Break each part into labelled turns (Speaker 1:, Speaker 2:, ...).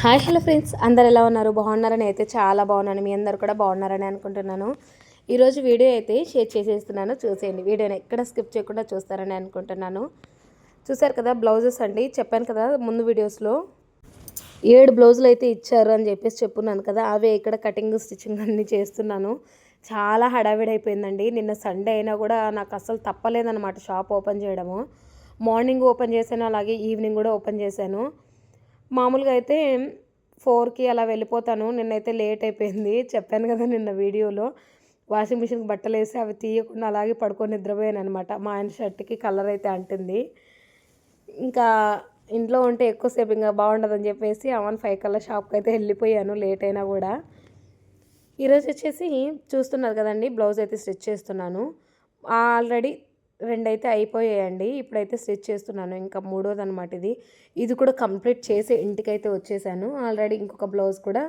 Speaker 1: Hi hello friends, అందరు ఎలా ఉన్నారు? బాగున్నారని అయితే చాలా బాగున్నాను. మీ అందరు కూడా బాగున్నారని అనుకుంటున్నాను. ఈరోజు వీడియో అయితే షేర్ చేసేస్తున్నాను, చూసేయండి. వీడియోని ఎక్కడ స్కిప్ చేయకుండా చూస్తారని అనుకుంటున్నాను. చూసారు కదా, బ్లౌజెస్ అండి. చెప్పాను కదా ముందు వీడియోస్లో 7 బ్లౌజులు అయితే ఇచ్చారు అని చెప్పేసి చెప్పున్నాను కదా, అవే ఇక్కడ కటింగ్ స్టిచ్చింగ్ అన్నీ చేస్తున్నాను. చాలా హడావిడి అయిపోయిందండి. నిన్న సండే అయినా కూడా నాకు అసలు తప్పలేదన్నమాట షాప్ ఓపెన్ చేయడము. మార్నింగ్ ఓపెన్ చేశాను, అలాగే ఈవినింగ్ కూడా ఓపెన్ చేశాను. మామూలుగా అయితే 4కి అలా వెళ్ళిపోతాను. నిన్నైతే లేట్ అయిపోయింది. చెప్పాను కదా నిన్న వీడియోలో, వాషింగ్ మిషన్కి బట్టలు వేసి అవి తీయకుండా అలాగే పడుకొని నిద్రపోయాను అనమాట. మా ఆయన షర్ట్కి కలర్ అయితే అంటింది. ఇంకా ఇంట్లో ఉంటే ఎక్కువసేపు ఇంకా బాగుండదని చెప్పేసి 5 కల్లా షాప్కి అయితే వెళ్ళిపోయాను, లేట్ అయినా కూడా. ఈరోజు వచ్చేసి చూస్తున్నారు కదండి, బ్లౌజ్ అయితే స్టిచ్ చేస్తున్నాను. ఆల్రెడీ 2 అయితే అయిపోయాయండి. ఇప్పుడైతే స్టిచ్ చేస్తున్నాను. ఇంకా మూడోది అనమాట ఇది. ఇది కూడా కంప్లీట్ చేసి ఇంటికైతే వచ్చేసాను. ఆల్రెడీ ఇంకొక బ్లౌజ్ కూడా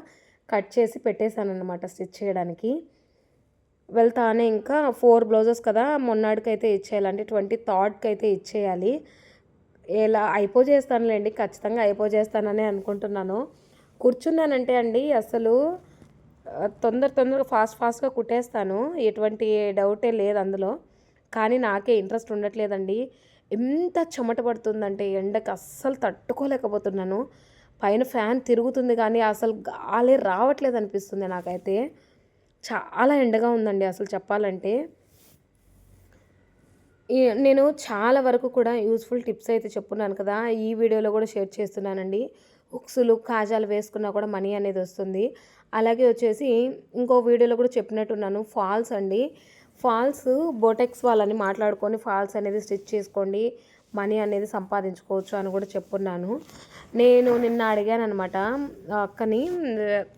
Speaker 1: కట్ చేసి పెట్టేశాను అనమాట స్టిచ్ చేయడానికి. వెళ్తానే ఇంకా 4 బ్లౌజెస్ కదా, మొన్నటికైతే ఇచ్చేయాలంటే 23కి అయితే ఇచ్చేయాలి. ఎలా అయిపోజేస్తానులేండి, ఖచ్చితంగా అయిపోజేస్తానని అనుకుంటున్నాను. కూర్చున్నానంటే అండి అసలు తొందరగా ఫాస్ట్గా కుట్టేస్తాను. ఎటువంటి డౌటే లేదు అందులో. కానీ నాకే ఇంట్రెస్ట్ ఉండట్లేదండి. ఎంత చెమట పడుతుందంటే ఎండకి అస్సలు తట్టుకోలేకపోతున్నాను. పైన ఫ్యాన్ తిరుగుతుంది కానీ అసలు గాలి రావట్లేదు అనిపిస్తుంది నాకైతే. చాలా ఎండగా ఉందండి అసలు చెప్పాలంటే. నేను చాలా వరకు కూడా యూస్ఫుల్ టిప్స్ అయితే చెప్పున్నాను కదా, ఈ వీడియోలో కూడా షేర్ చేస్తున్నానండి. హుక్స్లు, కాజాలు వేసుకున్నా కూడా మనీ అనేది వస్తుంది. అలాగే వచ్చేసి ఇంకో వీడియోలో కూడా చెప్పినట్టున్నాను, ఫాల్స్ అండి. ఫాల్స్ బోటెక్స్ వాళ్ళని మాట్లాడుకొని ఫాల్స్ అనేది స్టిచ్ చేసుకోండి, మనీ అనేది సంపాదించుకోవచ్చు అని కూడా చెప్పున్నాను. నేను నిన్న అడిగాను అనమాట అక్కని,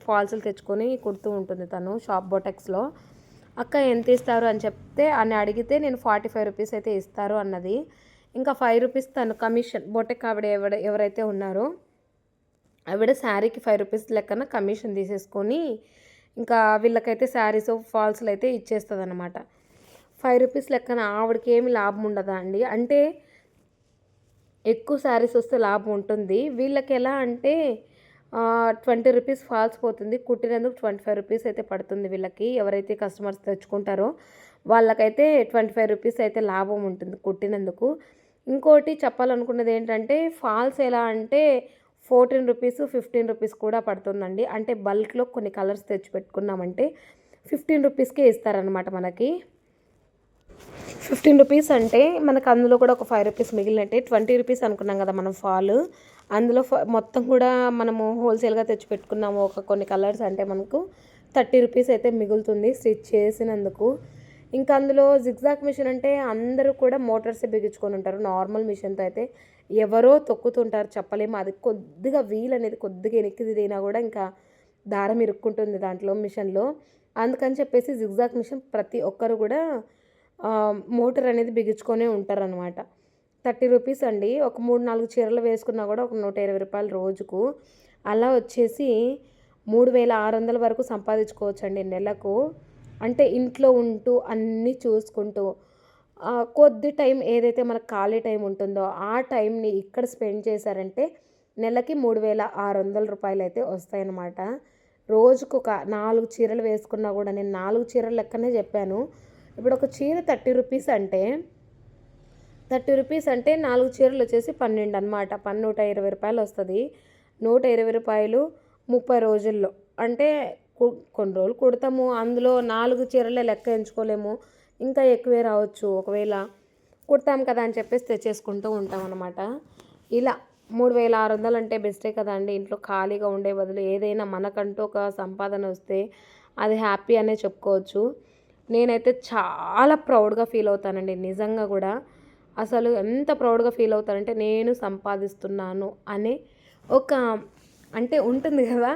Speaker 1: ఫాల్స్లు తెచ్చుకొని కుడుతూ ఉంటుంది తను షాప్ బోటెక్స్లో. అక్క ఎంత ఇస్తారు అని చెప్తే అని అడిగితే నేను 45 రూపీస్ అయితే ఇస్తారు అన్నది. ఇంకా 5 రూపీస్ తను కమిషన్, బొటెక్ ఆవిడ ఎవరైతే ఉన్నారో ఆవిడ శారీకి 5 రూపీస్ లెక్కన కమిషన్ తీసేసుకొని ఇంకా వీళ్ళకైతే శారీస్ ఫాల్స్లు అయితే ఇచ్చేస్తుంది అనమాట. 5 రూపీస్ లెక్కన ఆవిడకి ఏమి లాభం ఉండదా అండి? అంటే ఎక్కువ శారీస్ వస్తే లాభం ఉంటుంది. వీళ్ళకి ఎలా అంటే 20 రూపీస్ ఫాల్స్ పోతుంది, కుట్టినందుకు 25 రూపీస్ అయితే పడుతుంది వీళ్ళకి. ఎవరైతే కస్టమర్స్ తెచ్చుకుంటారో వాళ్ళకైతే 25 రూపీస్ అయితే లాభం ఉంటుంది కుట్టినందుకు. ఇంకోటి చెప్పాలనుకున్నది ఏంటంటే, ఫాల్స్ ఎలా అంటే 14 రూపీస్ 15 రూపీస్ కూడా పడుతుందండి. అంటే బల్క్లో కొన్ని కలర్స్ తెచ్చి పెట్టుకున్నామంటే 15 రూపీస్కే ఇస్తారనమాట మనకి. 15 రూపీస్ అంటే మనకు అందులో కూడా ఒక 5 రూపీస్ మిగిలినట్టే. 20 రూపీస్ అనుకున్నాం కదా మనం ఫాల్, అందులో మొత్తం కూడా మనము హోల్సేల్గా తెచ్చి పెట్టుకున్నాము ఒక కొన్ని కలర్స్ అంటే మనకు 30 రూపీస్ అయితే మిగులుతుంది స్టిచ్ చేసినందుకు. ఇంకా అందులో జిగ్జాగ్ మిషన్ అంటే అందరూ కూడా మోటార్సే బిగించుకొని ఉంటారు. నార్మల్ మిషన్తో అయితే ఎవరో తొక్కుతుంటారు, చెప్పలేము. అది కొద్దిగా వీల్ అనేది కొద్దిగా వెనక్కి తిరిగినా కూడా ఇంకా దారం ఇరుక్కుంటుంది దాంట్లో మిషన్లో. అందుకని చెప్పేసి జిగ్జాగ్ మిషన్ ప్రతి ఒక్కరు కూడా మోటార్ అనేది బిగించుకొనే ఉంటారనమాట. 30 రూపీస్ అండి. ఒక 3-4 చీరలు వేసుకున్నా కూడా ఒక 120 రూపాయలు రోజుకు. అలా వచ్చేసి 3600 వరకు సంపాదించుకోవచ్చండి నెలకు. అంటే ఇంట్లో ఉంటూ అన్నీ చూసుకుంటూ కొద్ది టైం ఏదైతే మనకు ఖాళీ టైం ఉంటుందో ఆ టైంని ఇక్కడ స్పెండ్ చేశారంటే నెలకి 3600 రూపాయలు అయితే వస్తాయన్నమాట. రోజుకు ఒక 4 చీరలు వేసుకున్నా కూడా, నేను 4 చీరల లెక్కనే చెప్పాను. ఇప్పుడు ఒక చీర 30 రూపీస్ అంటే 4 చీరలు వచ్చేసి 12 అనమాట. 120 రూపాయలు వస్తుంది. 120 రూపాయలు 30 రోజుల్లో అంటే కొన్ని రోజులు కుడతాము, అందులో 4 చీరలే లెక్క ఎంచుకోలేము, ఇంకా ఎక్కువే రావచ్చు. ఒకవేళ కుడతాం కదా అని చెప్పేసి తెచ్చేసుకుంటూ ఉంటాం అనమాట. ఇలా 3600 అంటే బెస్టే కదా అండి. ఇంట్లో ఖాళీగా ఉండే బదులు ఏదైనా మనకంటూ ఒక సంపాదన వస్తే అది హ్యాపీ అనే చెప్పుకోవచ్చు. నేనైతే చాలా ప్రౌడ్గా ఫీల్ అవుతానండి నిజంగా కూడా. అసలు ఎంత ప్రౌడ్గా ఫీల్ అవుతానంటే నేను సంపాదిస్తున్నాను అనే ఒక అంటే ఉంటుంది కదా.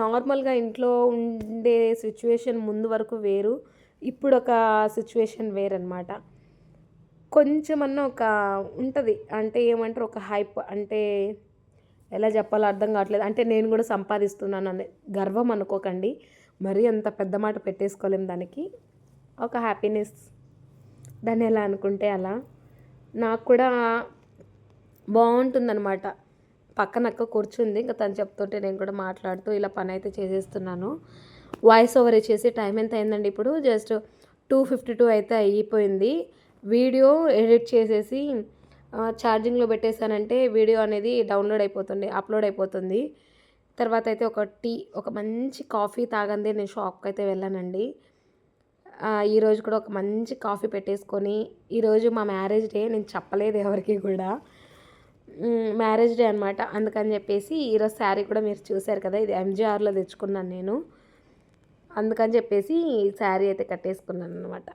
Speaker 1: నార్మల్గా ఇంట్లో ఉండే సిచ్యువేషన్ ముందు వరకు వేరు, ఇప్పుడు ఒక సిచ్యువేషన్ వేరనమాట. కొంచెమన్నా ఒక ఉంటుంది అంటే ఏమంటారు, ఒక హైప్ అంటే ఎలా చెప్పాలో అర్థం కావట్లేదు. అంటే నేను కూడా సంపాదిస్తున్నాను అనే గర్వం అనుకోకండి, మరీ అంత పెద్ద మాట పెట్టేసుకోలేం దానికి. ఒక హ్యాపీనెస్, దాన్ని ఎలా అనుకుంటే అలా. నాకు కూడా బాగుంటుందన్నమాట. పక్కన అక్క కూర్చుంది. ఇంకా తను చెప్తుంటే నేను కూడా మాట్లాడుతూ ఇలా పని అయితే చేసేస్తున్నాను. వాయిస్ ఓవర్ ఇచ్చేసి టైం ఎంత అయిందండి ఇప్పుడు జస్ట్ 2:52 అయితే అయిపోయింది. వీడియో ఎడిట్ చేసేసి ఛార్జింగ్లో పెట్టేశానంటే వీడియో అనేది డౌన్లోడ్ అయిపోతుంది, అప్లోడ్ అయిపోతుంది. తర్వాత అయితే ఒక మంచి కాఫీ తాగందే నేను షాప్కి అయితే వెళ్ళానండి. ఈరోజు కూడా ఒక మంచి కాఫీ పెట్టేసుకొని, ఈరోజు మా మ్యారేజ్ డే, నేను చెప్పలేదు ఎవరికి కూడా. మ్యారేజ్ డే అనమాట. అందుకని చెప్పేసి ఈరోజు శారీ కూడా మీరు చూశారు కదా, ఇది ఎంజీఆర్లో తెచ్చుకున్నాను నేను. అందుకని చెప్పేసి శారీ అయితే కట్టేసుకున్నాను అనమాట.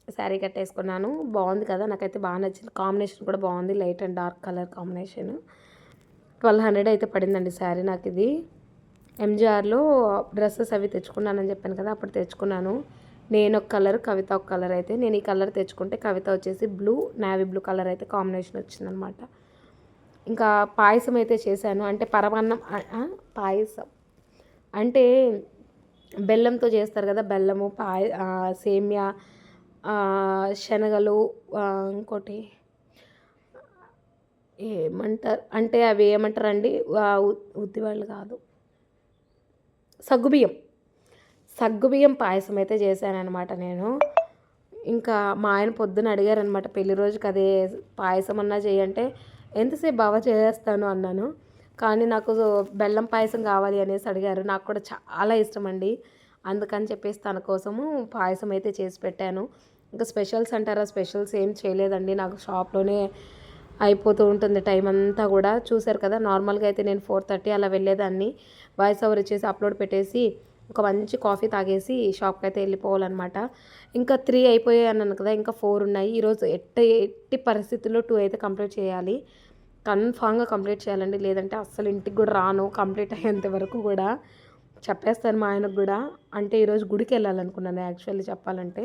Speaker 1: శారీ కట్టేసుకున్నాను. బాగుంది కదా, నాకైతే బాగా నచ్చింది. కాంబినేషన్ కూడా బాగుంది, light and dark colour combination. 1200 అయితే పడిందండి శారీ నాకు. ఇది ఎంజీఆర్లో డ్రెస్సెస్ అవి తెచ్చుకున్నానని చెప్పాను కదా, అప్పుడు తెచ్చుకున్నాను. నేను ఒక కలర్, కవిత ఒక కలర్. అయితే నేను ఈ కలర్ తెచ్చుకుంటే కవిత వచ్చేసి బ్లూ, నేవీ బ్లూ కలర్ అయితే కాంబినేషన్ వచ్చిందనమాట. ఇంకా పాయసం అయితే చేశాను. అంటే పరమాన్నం పాయసం అంటే బెల్లంతో చేస్తారు కదా, బెల్లము సేమ్యా, శనగలు, ఇంకోటి ఏమంటారు అంటే అవి ఏమంటారండి, ఉద్దివాళ్ళు కాదు, సగ్గుబియ్యం పాయసం అయితే చేశానమాట నేను. ఇంకా మా ఆయన పొద్దున అడిగారనమాట, పెళ్లి రోజుకి అదే పాయసం అన్నా చేయంటే ఎంతసేపు బాగా చేస్తాను అన్నాను. కానీ నాకు బెల్లం పాయసం కావాలి అనేసి అడిగారు. నాకు కూడా చాలా ఇష్టం అండి. అందుకని చెప్పేసి తన కోసము పాయసం అయితే చేసి పెట్టాను. ఇంకా స్పెషల్స్ అంటారా, స్పెషల్స్ ఏం చేయలేదండి. నాకు షాప్లోనే అయిపోతూ ఉంటుంది టైం అంతా కూడా. చూశారు కదా, నార్మల్గా అయితే నేను 4:30 అలా వెళ్ళేదాన్ని. వాయిస్ ఓవర్ ఇచ్చేసి అప్లోడ్ పెట్టేసి ఒక మంచి కాఫీ తాగేసి షాప్కి అయితే వెళ్ళిపోవాలన్నమాట. ఇంకా 3 అయిపోయాయి అన్నాను కదా, ఇంకా 4 ఉన్నాయి. ఈరోజు ఎట్టి పరిస్థితుల్లో 2 అయితే కంప్లీట్ చేయాలి. కన్ఫామ్గా కంప్లీట్ చేయాలండి, లేదంటే అస్సలు ఇంటికి కూడా రాను. కంప్లీట్ అయ్యేంత వరకు కూడా చెప్పేస్తాను మా ఆయనకు కూడా. అంటే ఈరోజు గుడికి వెళ్ళాలనుకున్నాను యాక్చువల్లీ చెప్పాలంటే.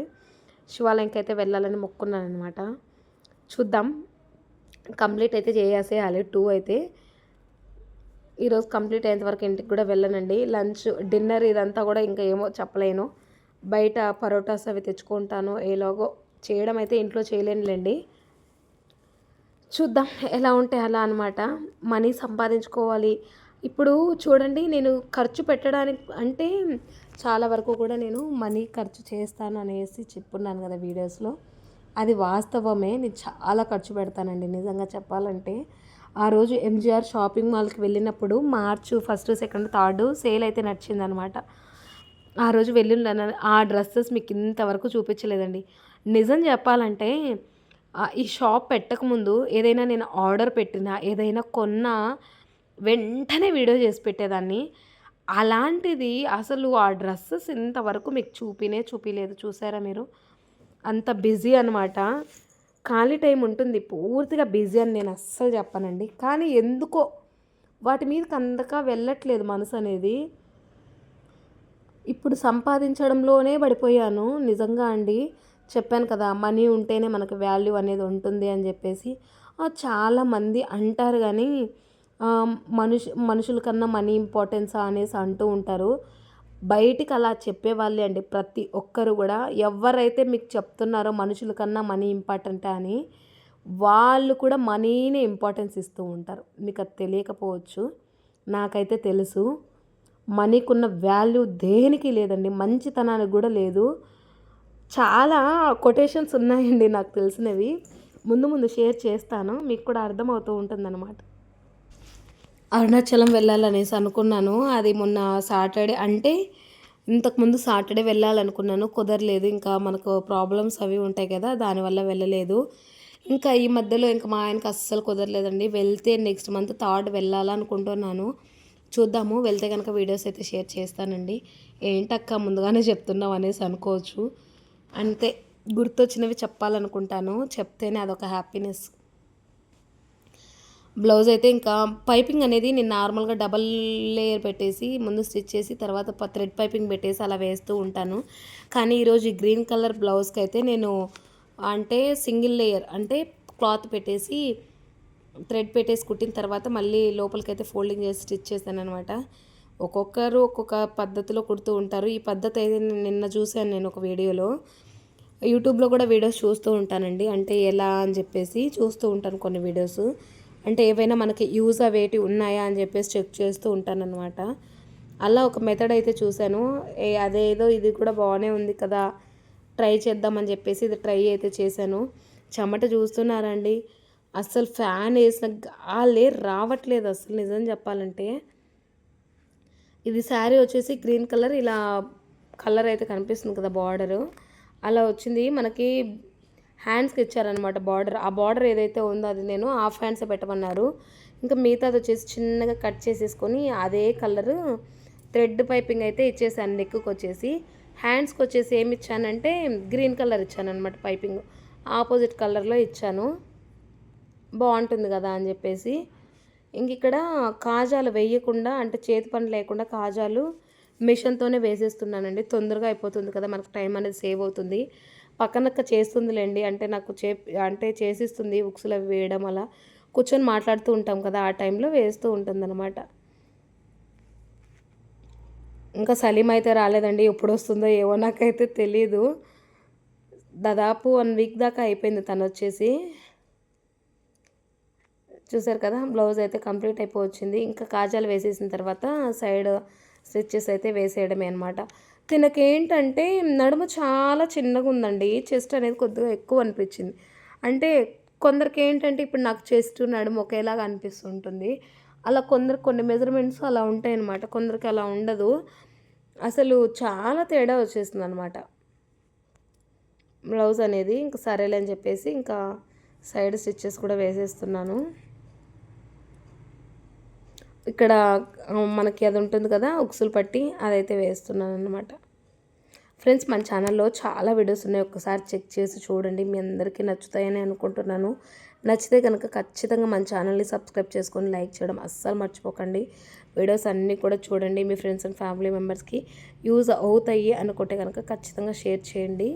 Speaker 1: శివాలయంకి అయితే వెళ్ళాలని మొక్కున్నాను అనమాట. చూద్దాం, కంప్లీట్ అయితే చేసేయాలి 2 అయితే. ఈరోజు కంప్లీట్ అయ్యేంత వరకు ఇంటికి కూడా వెళ్ళనండి. లంచ్, డిన్నర్ ఇదంతా కూడా ఇంకా ఏమో చెప్పలేను. బయట పరోటాస్ అవి తెచ్చుకుంటాను, ఏలోగో చేయడం అయితే ఇంట్లో చేయలేనులేండి. చూద్దాం ఎలా ఉంటే అలా అనమాట. మనీ సంపాదించుకోవాలి. ఇప్పుడు చూడండి, నేను ఖర్చు పెట్టడానికి అంటే చాలా వరకు కూడా నేను మనీ ఖర్చు చేస్తాను అనేసి చెప్పున్నాను కదా వీడియోస్లో. అది వాస్తవమే. నేను చాలా ఖర్చు పెడతానండి నిజంగా చెప్పాలంటే. ఆ రోజు ఎంజీఆర్ షాపింగ్ మాల్కి వెళ్ళినప్పుడు మార్చ్ 1, 2, 3 సేల్ అయితే నడిచిందనమాట. ఆ రోజు వెళ్ళిండను. ఆ డ్రెస్సెస్ మీకు ఇంతవరకు చూపించలేదండి. నిజం చెప్పాలంటే ఈ షాప్ పెట్టకముందు ఏదైనా నేను ఆర్డర్ పెట్టినా, ఏదైనా కొన్నా వెంటనే వీడియో చేసి పెట్టేదాన్ని. అలాంటిది అసలు ఆ డ్రెస్సెస్ ఇంతవరకు మీకు చూపిలేదు. చూసారా మీరు? అంత బిజీ అనమాట. ఖాళీ టైం ఉంటుంది, పూర్తిగా బిజీ అని నేను అస్సలు చెప్పానండి. కానీ ఎందుకో వాటి మీదకి అంతగా వెళ్ళట్లేదు మనసు అనేది. ఇప్పుడు సంపాదించడంలోనే పడిపోయాను నిజంగా అండి. చెప్పాను కదా, మనీ ఉంటేనే మనకు వాల్యూ అనేది ఉంటుంది అని చెప్పేసి. చాలామంది అంటారు కానీ మనుషుల కన్నా మనీ ఇంపార్టెన్సా అనేసి అంటూ ఉంటారు. బయటికి అలా చెప్పేవాళ్ళే అండి ప్రతి ఒక్కరు కూడా. ఎవరైతే మీకు చెప్తున్నారో మనుషుల కన్నా మనీ ఇంపార్టెంట్ అని, వాళ్ళు కూడా మనీనే ఇంపార్టెన్స్ ఇస్తూ ఉంటారు. మీకు అది తెలియకపోవచ్చు, నాకైతే తెలుసు. మనీకున్న వాల్యూ దేనికి లేదండి, మంచితనానికి కూడా లేదు. చాలా కొటేషన్స్ ఉన్నాయండి నాకు తెలిసినవి. ముందు షేర్ చేస్తాను, మీకు కూడా అర్థమవుతూ ఉంటుందన్నమాట. అరుణాచలం వెళ్ళాలనేసి అనుకున్నాను. అది మొన్న సాటర్డే, అంటే ఇంతకుముందు సాటర్డే వెళ్ళాలనుకున్నాను, కుదరలేదు. ఇంకా మనకు ప్రాబ్లమ్స్ అవి ఉంటాయి కదా, దానివల్ల వెళ్ళలేదు. ఇంకా ఈ మధ్యలో ఇంకా మా ఆయనకు అస్సలు కుదరలేదండి. వెళ్తే నెక్స్ట్ మంత్ 3 వెళ్ళాలనుకుంటున్నాను. చూద్దాము, వెళ్తే కనుక వీడియోస్ అయితే షేర్ చేస్తానండి. ఏంటక్క ముందుగానే చెప్తున్నావు అనేసి అనుకోవచ్చు. అంతే, గుర్తొచ్చినవి చెప్పాలనుకుంటాను, చెప్తేనే అదొక హ్యాపీనెస్. బ్లౌజ్ అయితే ఇంకా పైపింగ్ అనేది నేను నార్మల్గా డబల్ లేయర్ పెట్టేసి ముందు స్టిచ్ చేసి తర్వాత థ్రెడ్ పైపింగ్ పెట్టేసి అలా వేస్తూ ఉంటాను. కానీ ఈరోజు ఈ గ్రీన్ కలర్ బ్లౌజ్కి అయితే నేను అంటే సింగిల్ లేయర్ అంటే క్లాత్ పెట్టేసి థ్రెడ్ పెట్టేసి కుట్టిన తర్వాత మళ్ళీ లోపలికైతే ఫోల్డింగ్ చేసి స్టిచ్ చేశాను అనమాట. ఒక్కొక్కరు ఒక్కొక్క పద్ధతిలో కుడుతూ ఉంటారు. ఈ పద్ధతి అయితే నిన్న చూశాను నేను ఒక వీడియోలో. యూట్యూబ్లో కూడా వీడియోస్ చూస్తూ ఉంటానండి, అంటే ఎలా అని చెప్పేసి చూస్తూ ఉంటాను కొన్ని వీడియోస్. అంటే ఏవైనా మనకి యూజ్ అవేటి ఉన్నాయా అని చెప్పేసి చెక్ చేస్తూ ఉంటానన్నమాట. అలా ఒక మెథడ్ అయితే చూశాను. అదేదో ఇది కూడా బాగానే ఉంది కదా, ట్రై చేద్దామని చెప్పేసి ఇది ట్రై అయితే చేశాను. చెమట చూస్తున్నారండి, అస్సలు ఫ్యాన్ వేసిన గాలే రావట్లేదు అసలు నిజం చెప్పాలంటే. ఇది శారీ వచ్చేసి గ్రీన్ కలర్, ఇలా కలర్ అయితే కనిపిస్తుంది కదా బార్డరు, అలా వచ్చింది. మనకి హ్యాండ్స్కి ఇచ్చారనమాట బార్డర్. ఆ బార్డర్ ఏదైతే ఉందో అది నేను హాఫ్ హ్యాండ్సే పెట్టమన్నారు. ఇంకా మిగతాది వచ్చేసి చిన్నగా కట్ చేసేసుకొని అదే కలరు థ్రెడ్ పైపింగ్ అయితే ఇచ్చేసాను నెక్కి వచ్చేసి. హ్యాండ్స్కి వచ్చేసి ఏమి ఇచ్చానంటే గ్రీన్ కలర్ ఇచ్చాను అనమాట, పైపింగ్ ఆపోజిట్ కలర్లో ఇచ్చాను. బాగుంటుంది కదా అని చెప్పేసి ఇంక ఇక్కడ కాజాలు వేయకుండా, అంటే చేతి పని లేకుండా కాజాలు మిషన్తోనే వేసేస్తున్నానండి. తొందరగా అయిపోతుంది కదా, మనకు టైం అనేది సేవ్ అవుతుంది. పక్కనక్క చేస్తుందిలేండి, అంటే నాకు అంటే చేసిస్తుంది ఉక్సులు అవి వేయడం. అలా కూర్చొని మాట్లాడుతూ ఉంటాం కదా, ఆ టైంలో వేస్తూ ఉంటుందన్నమాట. ఇంకా సలీం అయితే రాలేదండి, ఎప్పుడు వస్తుందో ఏమో నాకైతే తెలీదు. దాదాపు 1 వీక్ దాకా అయిపోయింది తను వచ్చేసి. చూసారు కదా, బ్లౌజ్ అయితే కంప్లీట్ అయిపోవచ్చింది. ఇంకా కాజాలు వేసేసిన తర్వాత సైడ్ స్టిచ్చెస్ అయితే వేసేయడమే అనమాట. తినకేంటంటే నడుము చాలా చిన్నగా ఉందండి, చెస్ట్ అనేది కొద్దిగా ఎక్కువ అనిపించింది. అంటే కొందరికి ఏంటంటే ఇప్పుడు నాకు చెస్ట్ నడుము ఒకేలాగా అనిపిస్తుంటుంది. అలా కొందరికి కొన్ని మెజర్మెంట్స్ అలా ఉంటాయి అన్నమాట, కొందరికి అలా ఉండదు. అసలు చాలా తేడా వచ్చేసింది అనమాట బ్లౌజ్ అనేది. ఇంకా సరేలే అని చెప్పేసి ఇంకా సైడ్ స్టిచ్చెస్ కూడా వేసేస్తున్నాను. ఇక్కడ మనకి అది ఉంటుంది కదా ఉక్సులు పట్టి, అదైతే వేస్తున్నాను అనమాట. ఫ్రెండ్స్, మన ఛానల్లో చాలా వీడియోస్ ఉన్నాయి, ఒక్కసారి చెక్ చేసి చూడండి, మీ అందరికీ నచ్చుతాయని అనుకుంటున్నాను. నచ్చితే కనుక ఖచ్చితంగా మన ఛానల్ని సబ్స్క్రైబ్ చేసుకొని లైక్ చేయడం అస్సలు మర్చిపోకండి. వీడియోస్ అన్నీ కూడా చూడండి, మీ ఫ్రెండ్స్ అండ్ ఫ్యామిలీ మెంబర్స్కి యూజ్ అవుతాయి అనుకుంటే కనుక ఖచ్చితంగా షేర్ చేయండి.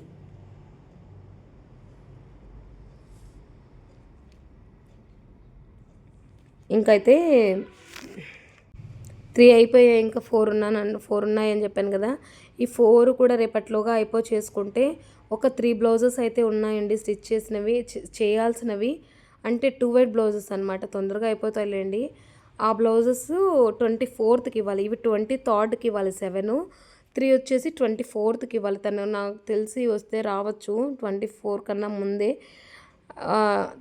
Speaker 1: ఇంకైతే 3 అయిపోయాయి, ఇంకా 4 ఉన్నాయని చెప్పాను కదా. ఈ 4 కూడా రేపట్లోగా చేసుకుంటే ఒక 3 బ్లౌజెస్ అయితే ఉన్నాయండి స్టిచ్ చేసినవి, చేయాల్సినవి. అంటే 2 వైట్ బ్లౌజెస్ అనమాట, తొందరగా అయిపోతాయిలేండి. ఆ బ్లౌజెస్ 24కి ఇవ్వాలి, ఇవి 23కి ఇవ్వాలి 7. 3 వచ్చేసి 24కి ఇవ్వాలి. తను నాకు తెలిసి వస్తే రావచ్చు 24 కన్నా ముందే,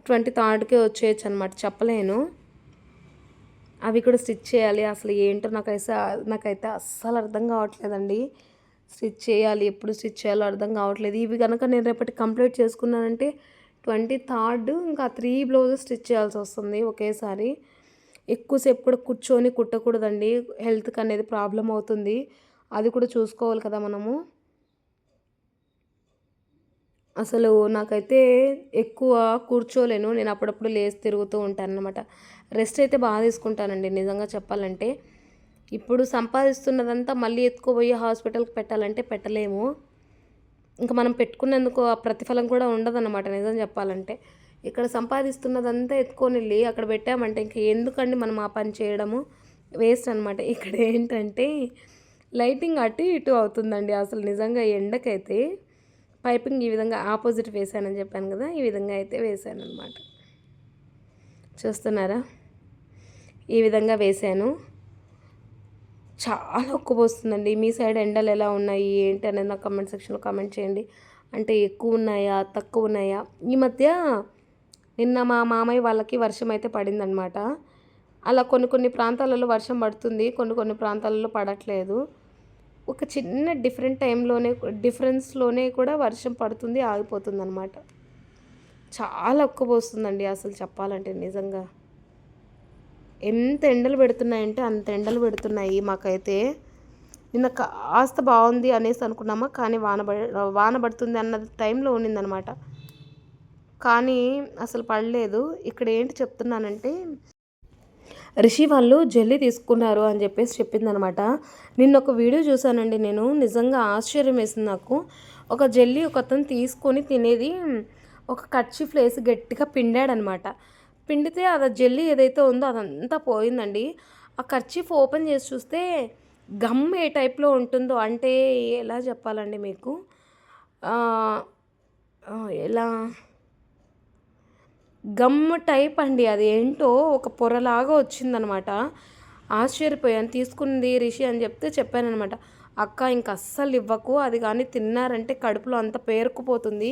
Speaker 1: 23కే వచ్చేయచ్చు అనమాట, చెప్పలేను. అవి కూడా స్టిచ్ చేయాలి. అసలు ఏంటో నాకైతే అస్సలు అర్థం కావట్లేదండి. స్టిచ్ చేయాలి, ఎప్పుడు స్టిచ్ చేయాలో అర్థం కావట్లేదు. ఇవి కనుక నేను రేపటి కంప్లీట్ చేసుకున్నానంటే 23 ఇంకా 3 బ్లౌజెస్ స్టిచ్ చేయాల్సి వస్తుంది ఒకేసారి. ఎక్కువసేపు కూడా కూర్చొని కుట్టకూడదండి, హెల్త్కి అనేది ప్రాబ్లం అవుతుంది. అది కూడా చూసుకోవాలి కదా మనము. అసలు నాకైతే ఎక్కువ కూర్చోలేను, నేను అప్పుడప్పుడు లేచి తిరుగుతూ ఉంటానన్నమాట. రెస్ట్ అయితే బాగా తీసుకుంటానండి నిజంగా చెప్పాలంటే. ఇప్పుడు సంపాదిస్తున్నదంతా మళ్ళీ ఎత్తుకుపోయి హాస్పిటల్కి పెట్టాలంటే పెట్టలేము. ఇంకా మనం పెట్టుకున్నందుకు ఆ ప్రతిఫలం కూడా ఉండదన్నమాట నిజం చెప్పాలంటే. ఇక్కడ సంపాదిస్తున్నదంతా ఎత్తుకొని వెళ్ళి అక్కడ పెట్టామంటే ఇంక ఎందుకండి మనం ఆ పని చేయడము, వేస్ట్ అనమాట. ఇక్కడ ఏంటంటే లైటింగ్ అటు ఇటు అవుతుందండి అసలు నిజంగా. ఎండకైతే పైపింగ్ ఈ విధంగా ఆపోజిట్ వేసానని చెప్పాను కదా, ఈ విధంగా అయితే వేసాను అనమాట. చూస్తున్నారా, ఈ విధంగా వేసాను. చాలా ఉక్కుపోస్తుందండి. మీ సైడ్ ఎండలు ఎలా ఉన్నాయి ఏంటి అనేది నాకు కామెంట్ సెక్షన్లో కామెంట్ చేయండి. అంటే ఎక్కువ ఉన్నాయా, తక్కువ ఉన్నాయా? ఈ మధ్య నిన్న మా మామయ్య వాళ్ళకి వర్షం అయితే పడిందనమాట. అలా కొన్ని ప్రాంతాలలో వర్షం పడుతుంది, కొన్ని ప్రాంతాలలో పడట్లేదు. ఒక చిన్న డిఫరెన్స్లోనే కూడా వర్షం పడుతుంది, ఆగిపోతుంది అనమాట. చాలా ఉక్కబోస్తుందండి అసలు చెప్పాలంటే నిజంగా. ఎంత ఎండలు పెడుతున్నాయంటే అంత ఎండలు పెడుతున్నాయి మాకైతే. నిన్న కాస్త బాగుంది అనేసి అనుకున్నామా, కానీ వాన పడుతుంది అన్న టైంలో ఉన్నిందనమాట, కానీ అసలు పడలేదు. ఇక్కడ ఏంటి చెప్తున్నానంటే రిషి వాళ్ళు జెల్లీ తీసుకున్నారు అని చెప్పేసి చెప్పిందనమాట. నిన్న ఒక వీడియో చూశానండి నేను, నిజంగా ఆశ్చర్యం వేసింది నాకు. ఒక జెల్లీ ఒక అతను తీసుకొని తినేది ఒక కర్చీఫ్లో వేసి గట్టిగా పిండాడనమాట. పిండితే అది జెల్లీ ఏదైతే ఉందో అదంతా పోయిందండి. ఆ కర్చీఫ్ ఓపెన్ చేసి చూస్తే గమ్ ఏ టైప్లో ఉంటుందో, అంటే ఎలా చెప్పాలండి మీకు, ఎలా గమ్ టైప్ అండి. అది ఏంటో ఒక పొరలాగా వచ్చిందనమాట. ఆశ్చర్యపోయాను. తీసుకుంది రిషి అని చెప్తే చెప్పాననమాట. అక్క ఇంక అస్సలు ఇవ్వకు, అది కానీ తిన్నారంటే కడుపులో అంత పేరుకుపోతుంది,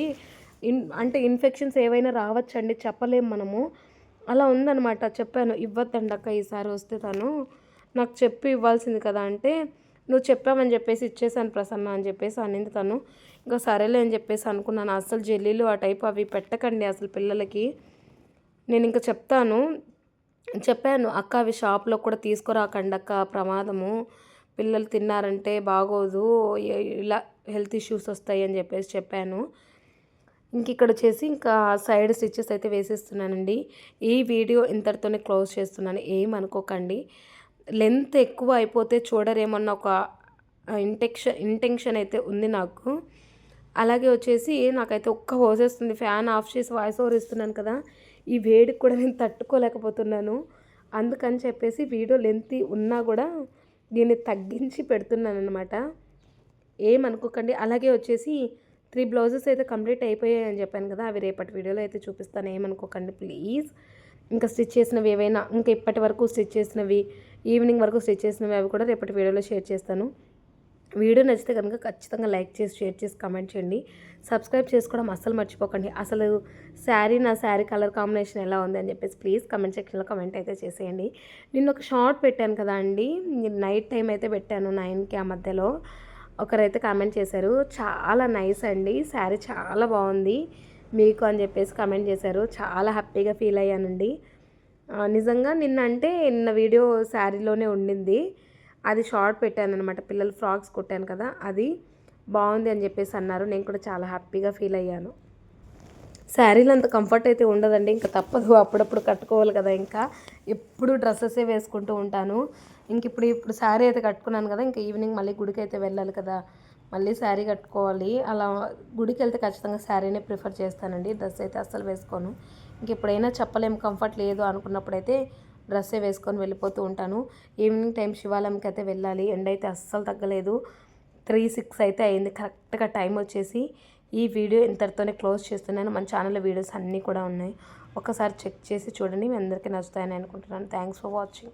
Speaker 1: అంటే ఇన్ఫెక్షన్స్ ఏవైనా రావచ్చండి, చెప్పలేము మనము. అలా ఉందనమాట. చెప్పాను, ఇవ్వద్దండి అక్క ఈసారి వస్తే తను నాకు చెప్పి ఇవ్వాల్సింది కదా అంటే, నువ్వు చెప్పావని చెప్పేసి ఇచ్చేసాను ప్రసన్న అని చెప్పేసి అనింది తను. ఇంకా సరేలే అని చెప్పేసి అనుకున్నాను. అస్సలు జెల్లీలు ఆ టైప్ అవి పెట్టకండి అసలు పిల్లలకి. నేను ఇంకా చెప్పాను, అక్క అవి షాప్లో కూడా తీసుకురాకండి అక్క, ప్రమాదము, పిల్లలు తిన్నారంటే బాగోదు, ఇలా హెల్త్ ఇష్యూస్ వస్తాయి అని చెప్పేసి చెప్పాను. ఇంక ఇక్కడ వచ్చేసి ఇంకా సైడ్ స్టిచ్చెస్ అయితే వేసేస్తున్నానండి. ఈ వీడియో ఇంతటితోనే క్లోజ్ చేస్తున్నాను, ఏమనుకోకండి. లెంత్ ఎక్కువ అయిపోతే చూడరేమన్న ఒక ఇంటెన్షన్ అయితే ఉంది నాకు. అలాగే వచ్చేసి నాకైతే ఒక్క హోసేస్తుంది. ఫ్యాన్ ఆఫ్ చేసి వాయిస్ ఓవర్ ఇస్తున్నాను కదా, ఈ వేడికి కూడా నేను తట్టుకోలేకపోతున్నాను. అందుకని చెప్పేసి వీడియో లెంత్ ఉన్నా కూడా దీన్ని తగ్గించి పెడుతున్నాను అనమాట, ఏమనుకోకండి. అలాగే వచ్చేసి 3 బ్లౌజెస్ అయితే కంప్లీట్ అయిపోయాయి అని చెప్పాను కదా, అవి రేపటి వీడియోలో అయితే చూపిస్తాను, ఏమనుకోకండి ప్లీజ్. ఇంకా స్టిచ్ చేసినవి ఏవైనా, ఇంకా ఇప్పటి వరకు స్టిచ్ చేసినవి, ఈవినింగ్ వరకు స్టిచ్ చేసినవి, అవి కూడా రేపటి వీడియోలో షేర్ చేస్తాను. వీడియో నచ్చితే కనుక ఖచ్చితంగా లైక్ చేసి, షేర్ చేసి, కామెంట్ చేయండి. సబ్స్క్రైబ్ చేసుకోవడం అస్సలు మర్చిపోకండి. అసలు నా శారీ కలర్ కాంబినేషన్ ఎలా ఉంది అని చెప్పేసి ప్లీజ్ కామెంట్ సెక్షన్లో కామెంట్ అయితే చేసేయండి. నిన్న ఒక షార్ట్ పెట్టాను కదా అండి, నైట్ టైం అయితే పెట్టాను 9కి ఆ మధ్యలో. ఒకరైతే కామెంట్ చేశారు, చాలా నైస్ అండి, శారీ చాలా బాగుంది మీకు అని చెప్పేసి కామెంట్ చేశారు. చాలా హ్యాపీగా ఫీల్ అయ్యానండి. నిజంగా నిన్న వీడియో శారీలోనే ఉండింది, అది షార్ట్ పెట్టాను అనమాట. పిల్లలు ఫ్రాక్స్ కుట్టాను కదా, అది బాగుంది అని చెప్పేసి అన్నారు. నేను కూడా చాలా హ్యాపీగా ఫీల్ అయ్యాను. శారీలో అంత కంఫర్ట్ అయితే ఉండదండి, ఇంకా తప్పదు, అప్పుడప్పుడు కట్టుకోవాలి కదా. ఇంకా ఎప్పుడు డ్రెస్సెసే వేసుకుంటూ ఉంటాను. ఇంక ఇప్పుడు శారీ అయితే కట్టుకున్నాను కదా, ఇంకా ఈవినింగ్ మళ్ళీ గుడికి అయితే వెళ్ళాలి కదా, మళ్ళీ శారీ కట్టుకోవాలి. అలా గుడికి వెళ్తే ఖచ్చితంగా శారీనే ప్రిఫర్ చేస్తానండి, డ్రెస్ అయితే అస్సలు వేసుకోను. ఇంక ఎప్పుడైనా చెప్పలేము కంఫర్ట్ లేదు అనుకున్నప్పుడైతే డ్రెస్సే వేసుకొని వెళ్ళిపోతూ ఉంటాను. ఈవినింగ్ టైం శివాలయంకి అయితే వెళ్ళాలి. ఎండ అయితే అస్సలు తగ్గలేదు. 3:06 అయితే అయింది కరెక్ట్గా టైం వచ్చేసి. ఈ వీడియో ఇంతటితోనే క్లోజ్ చేస్తున్నాను. మన ఛానల్లో వీడియోస్ అన్నీ కూడా ఉన్నాయి, ఒకసారి చెక్ చేసి చూడండి, మీ అందరికీ నచ్చుతాయని అనుకుంటున్నాను. Thanks for watching.